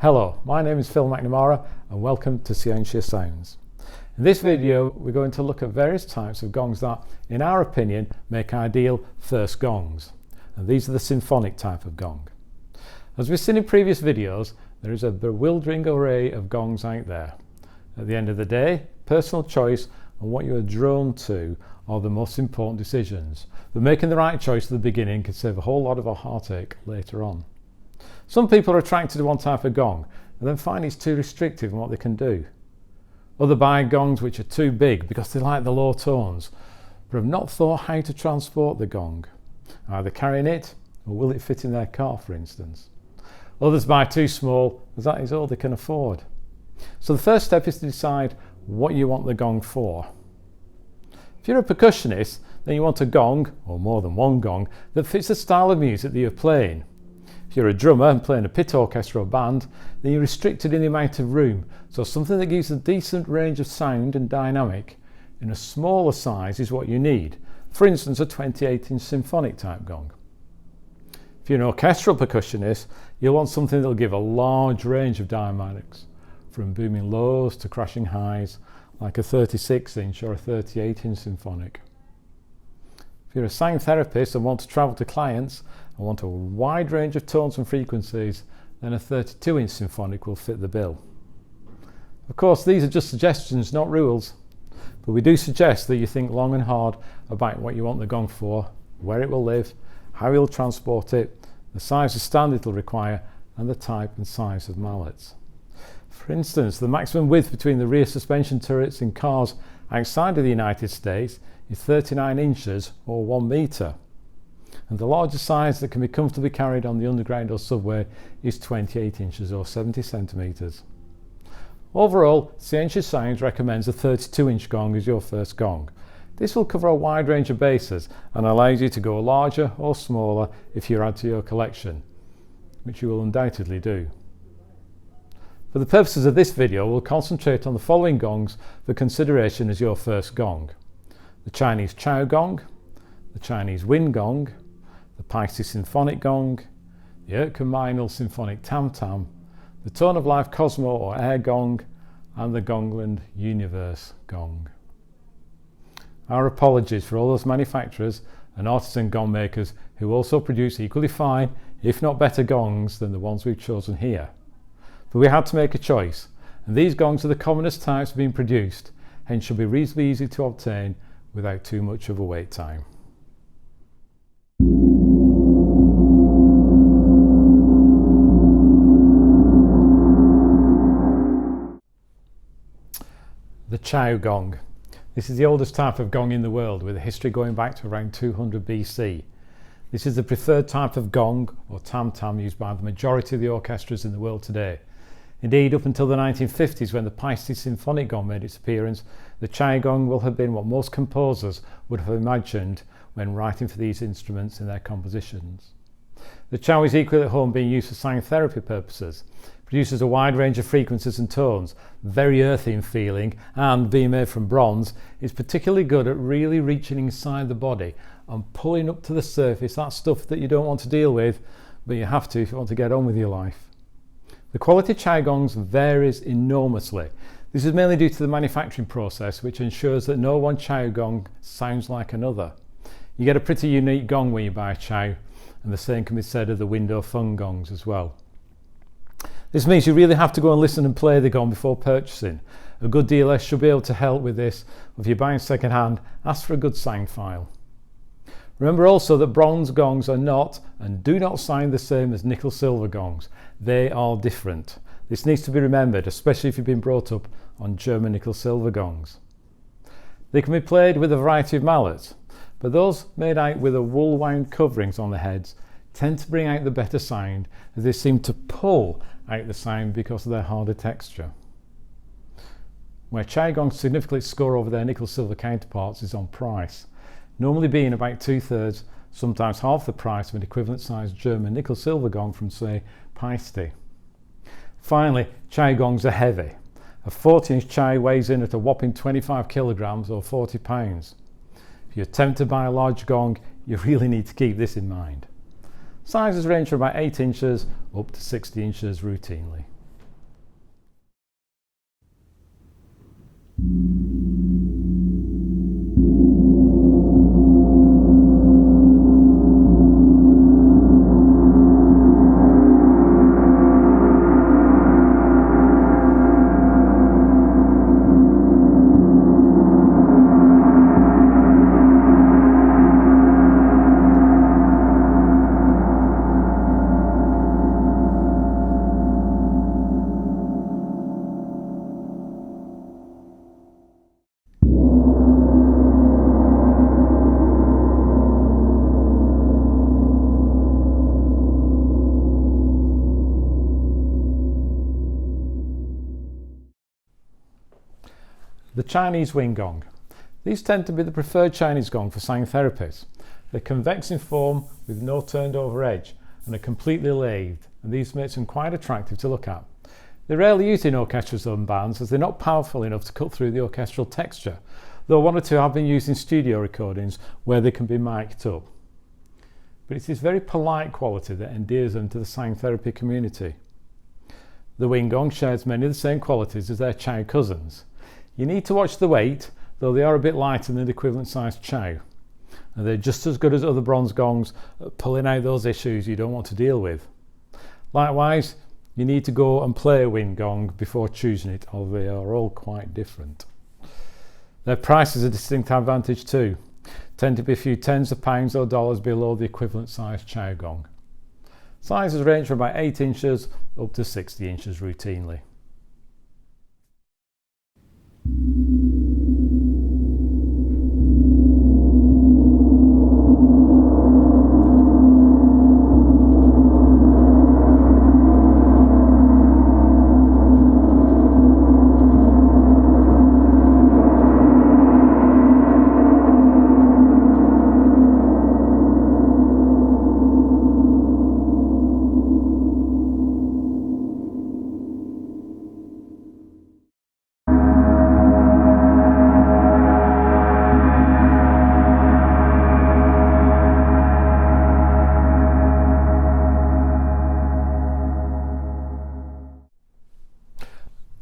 Hello, my name is Phil McNamara and welcome to Scientia Sounds. In this video we're going to look at various types of gongs that, in our opinion, make ideal first gongs. And these are the symphonic type of gong. As we've seen in previous videos, there is a bewildering array of gongs out there. At the end of the day, personal choice and what you are drawn to are the most important decisions. But making the right choice at the beginning can save a whole lot of a heartache later on. Some people are attracted to one type of gong and then find it's too restrictive in what they can do. Others buy gongs which are too big because they like the low tones, but have not thought how to transport the gong, either carrying it or will it fit in their car, for instance. Others buy too small, as that is all they can afford. So the first step is to decide what you want the gong for. If you're a percussionist, then you want a gong, or more than one gong, that fits the style of music that you're playing. If you're a drummer and playing a pit orchestra or band, then you're restricted in the amount of room, so something that gives a decent range of sound and dynamic in a smaller size is what you need. For instance, a 28-inch symphonic type gong. If you're an orchestral percussionist, you'll want something that will give a large range of dynamics, from booming lows to crashing highs, like a 36-inch or a 38-inch symphonic. If you're a sound therapist and want to travel to clients and want a wide range of tones and frequencies, then a 32-inch symphonic will fit the bill. Of course, these are just suggestions, not rules, but we do suggest that you think long and hard about what you want the gong for, where it will live, how you'll transport it, the size of stand it will require, and the type and size of mallets. For instance, the maximum width between the rear suspension turrets in cars outside of the United States is 39 inches or 1 metre. And the largest size that can be comfortably carried on the underground or subway is 28 inches or 70 centimetres. Overall, Scientia Sounds recommends a 32-inch gong as your first gong. This will cover a wide range of basses and allows you to go larger or smaller if you add to your collection, which you will undoubtedly do. For the purposes of this video, we'll concentrate on the following gongs for consideration as your first gong: the Chinese Chow Gong, the Chinese Wind Gong, the Pisces Symphonic Gong, the minol symphonic Tam Tam, the Tone of Life Cosmo or Air Gong, and the Gongland Universe Gong. Our apologies for all those manufacturers and artisan gong makers who also produce equally fine, if not better gongs than the ones we've chosen here. But we had to make a choice, and these gongs are the commonest types being produced, hence should be reasonably easy to obtain without too much of a wait time. The Chow Gong. This is the oldest type of gong in the world, with a history going back to around 200 BC. This is the preferred type of gong or tam tam used by the majority of the orchestras in the world today. Indeed, up until the 1950s, when the Pisces Symphonic Gong made its appearance, the Chow Gong will have been what most composers would have imagined when writing for these instruments in their compositions. The Chow is equally at home being used for sound therapy purposes. Produces a wide range of frequencies and tones, very earthy in feeling, and being made from bronze, is particularly good at really reaching inside the body and pulling up to the surface that stuff that you don't want to deal with, but you have to if you want to get on with your life. The quality of Chow Gongs varies enormously. This is mainly due to the manufacturing process, which ensures that no one Chow Gong sounds like another. You get a pretty unique gong when you buy a Chow, and the same can be said of the window phone gongs as well. This means you really have to go and listen and play the gong before purchasing. A good dealer should be able to help with this. If you're buying second hand, ask for a good sound file. Remember also that bronze gongs are not and do not sound the same as nickel silver gongs. They are different. This needs to be remembered, especially if you've been brought up on German nickel silver gongs. They can be played with a variety of mallets, but those made out with a wool wound coverings on the heads tend to bring out the better sound, as they seem to pull out the sound because of their harder texture. Where Chow Gongs significantly score over their nickel silver counterparts is on price, normally being about 2/3, sometimes half the price of an equivalent sized German nickel silver gong from, say, Pisces. Finally, Chow Gongs are heavy. A 40-inch Chow weighs in at a whopping 25 kilograms or 40 pounds. If you're tempted to buy a large gong, you really need to keep this in mind. Sizes range from about 8 inches up to 60 inches routinely. The Chinese wing gong. These tend to be the preferred Chinese gong for sound therapists. They're convex in form with no turned over edge and are completely lathed, and these make them quite attractive to look at. They're rarely used in orchestras and bands as they're not powerful enough to cut through the orchestral texture, though one or two have been used in studio recordings where they can be mic'd up. But it's this very polite quality that endears them to the sound therapy community. The wing gong shares many of the same qualities as their Chow cousins. You need to watch the weight, though they are a bit lighter than the equivalent sized Chow. And they're just as good as other bronze gongs at pulling out those issues you don't want to deal with. Likewise, you need to go and play a wing gong before choosing it, although they are all quite different. Their price is a distinct advantage too. Tend to be a few tens of pounds or dollars below the equivalent sized Chow gong. Sizes range from about 8 inches up to 60 inches routinely.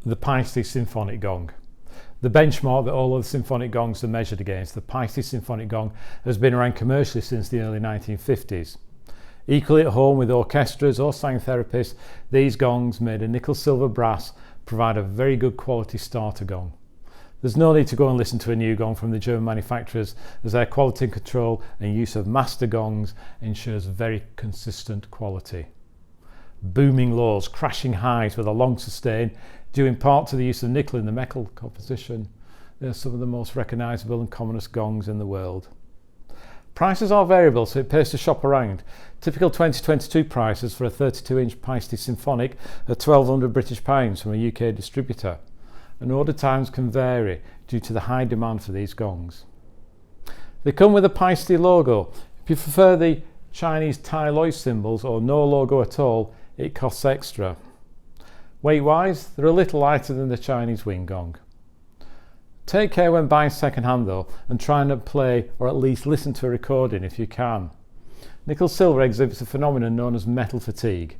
The Paiste symphonic gong. The benchmark that all other symphonic gongs are measured against, the Paiste symphonic gong has been around commercially since the early 1950s. Equally at home with orchestras or sound therapists, these gongs made of nickel silver brass provide a very good quality starter gong. There's no need to go and listen to a new gong from the German manufacturers, as their quality control and use of master gongs ensures very consistent quality. Booming lows, crashing highs with a long sustain, due in part to the use of nickel in the metal composition. They're some of the most recognisable and commonest gongs in the world. Prices are variable, so it pays to shop around. Typical 2022 prices for a 32-inch Paiste symphonic are £1,200 British from a UK distributor, and order times can vary due to the high demand for these gongs. They come with a Paiste logo. If you prefer the Chinese Tai Loi symbols or no logo at all, it costs extra. Weight-wise, they're a little lighter than the Chinese wing gong. Take care when buying second-hand though, and try and play or at least listen to a recording if you can. Nickel silver exhibits a phenomenon known as metal fatigue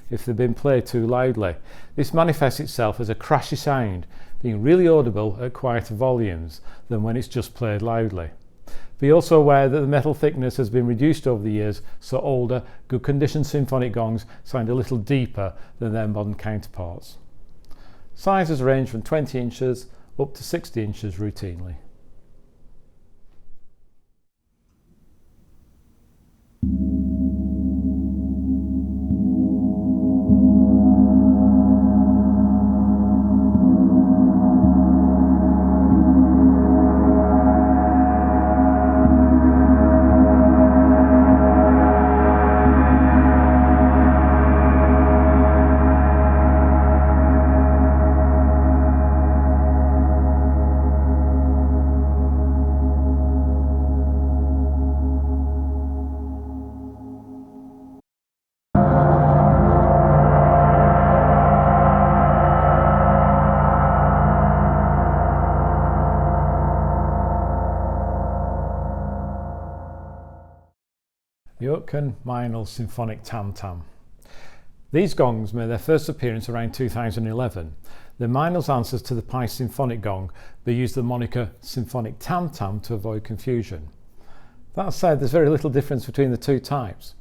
if they've been played too loudly. This manifests itself as a crashy sound, being really audible at quieter volumes than when it's just played loudly. Be also aware that the metal thickness has been reduced over the years, so older, good condition symphonic gongs sound a little deeper than their modern counterparts. Sizes range from 20 inches up to 60 inches routinely. Minol symphonic tam tam. These gongs made their first appearance around 2011. The minol's answers to the pipe symphonic gong, they used the moniker symphonic tam-tam to avoid confusion. That said, there's very little difference between the two types.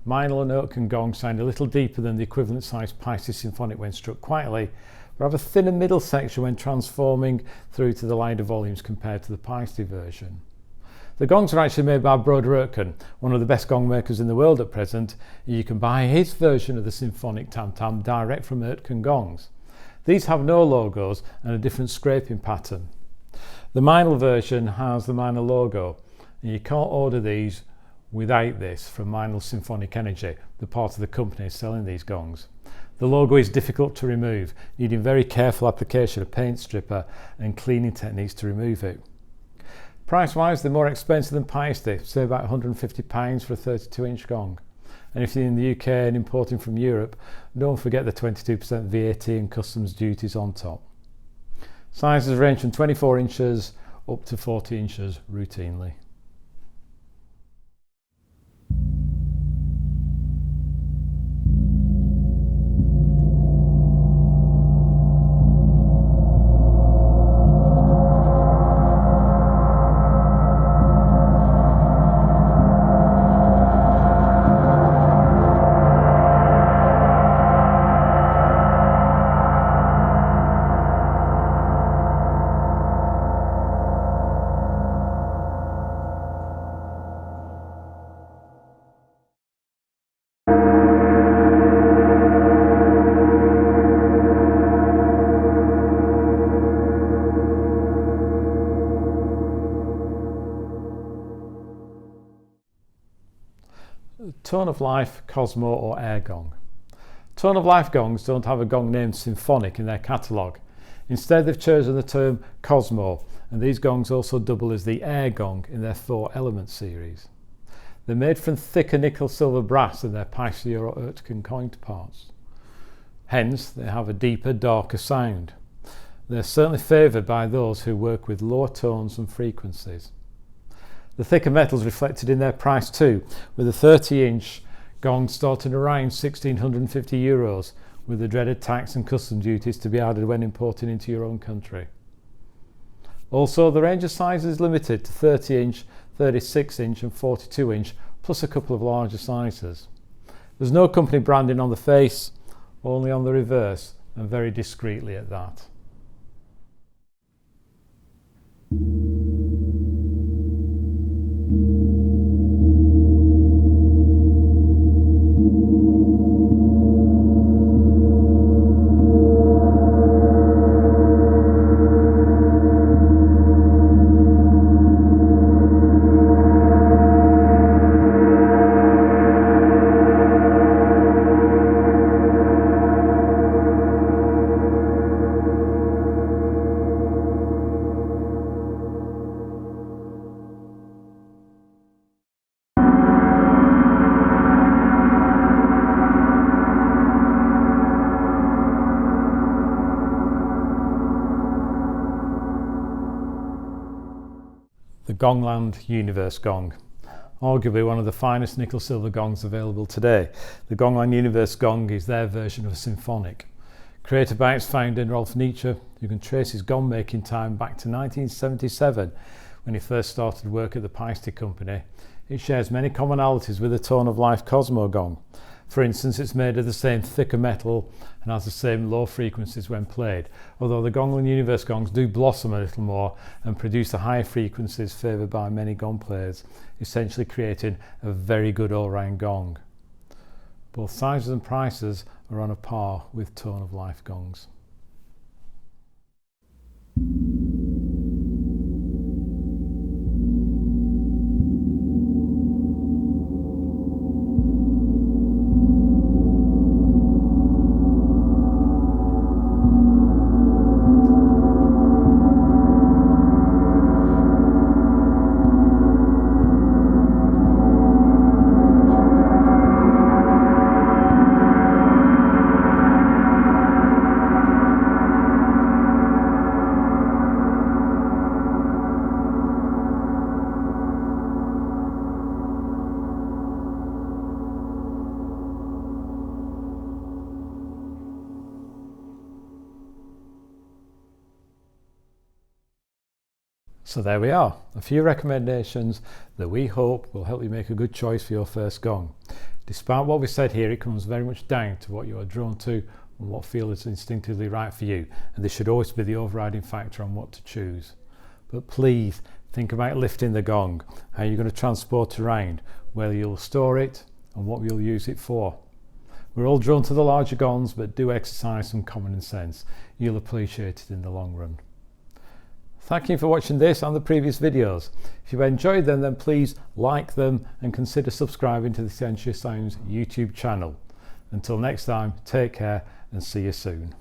Minol and Oatken gong sound a little deeper than the equivalent sized pipe symphonic when struck quietly, but have a thinner middle section when transforming through to the louder volumes compared to the pipe version. The gongs are actually made by Broder Oatken, one of the best gong makers in the world at present, and you can buy his version of the symphonic tam-tam direct from Oatken gongs. These have no logos and a different scraping pattern. The minol version has the minol logo, and you can't order these without this from Minol Symphonic Energy, the part of the company selling these gongs. The logo is difficult to remove, needing very careful application of paint stripper and cleaning techniques to remove it. Price wise, they're more expensive than pipe, say about £150 for a 32-inch gong. And if you're in the UK and importing from Europe, don't forget the 22% VAT and customs duties on top. Sizes range from 24 inches up to 40 inches routinely. Tone of Life, Cosmo or Air Gong. Tone of Life gongs don't have a gong named Symphonic in their catalogue. Instead, they've chosen the term Cosmo, and these gongs also double as the Air Gong in their 4 element series. They're made from thicker nickel silver brass than their pipe or Oatken counterparts. Hence, they have a deeper, darker sound. They're certainly favoured by those who work with lower tones and frequencies. The thicker metal's reflected in their price too, with a 30-inch gong starting around €1,650, with the dreaded tax and custom duties to be added when importing into your own country. Also, the range of sizes is limited to 30-inch, 36-inch and 42-inch, plus a couple of larger sizes. There's no company branding on the face, only on the reverse, and very discreetly at that. The Gongland Universe Gong. Arguably one of the finest nickel silver gongs available today, the Gongland Universe Gong is their version of a symphonic. Created by its founder Rolf Nietzsche, you can trace his gong making time back to 1977 when he first started work at the Paiste company. It shares many commonalities with the Tone of Life Cosmo gong. For instance, it's made of the same thicker metal and has the same low frequencies when played, although the Gongland Universe gongs do blossom a little more and produce the higher frequencies favoured by many gong players, essentially creating a very good all-round gong. Both sizes and prices are on a par with Tone of Life gongs. So there we are, a few recommendations that we hope will help you make a good choice for your first gong. Despite what we said here, it comes very much down to what you are drawn to and what feels instinctively right for you, and this should always be the overriding factor on what to choose. But please think about lifting the gong, how you're going to transport it around, where you'll store it and what you'll use it for. We're all drawn to the larger gongs, but do exercise some common sense. You'll appreciate it in the long run. Thank you for watching this and the previous videos. If you've enjoyed them, then please like them and consider subscribing to the Scientia Sounds YouTube channel. Until next time, take care and see you soon.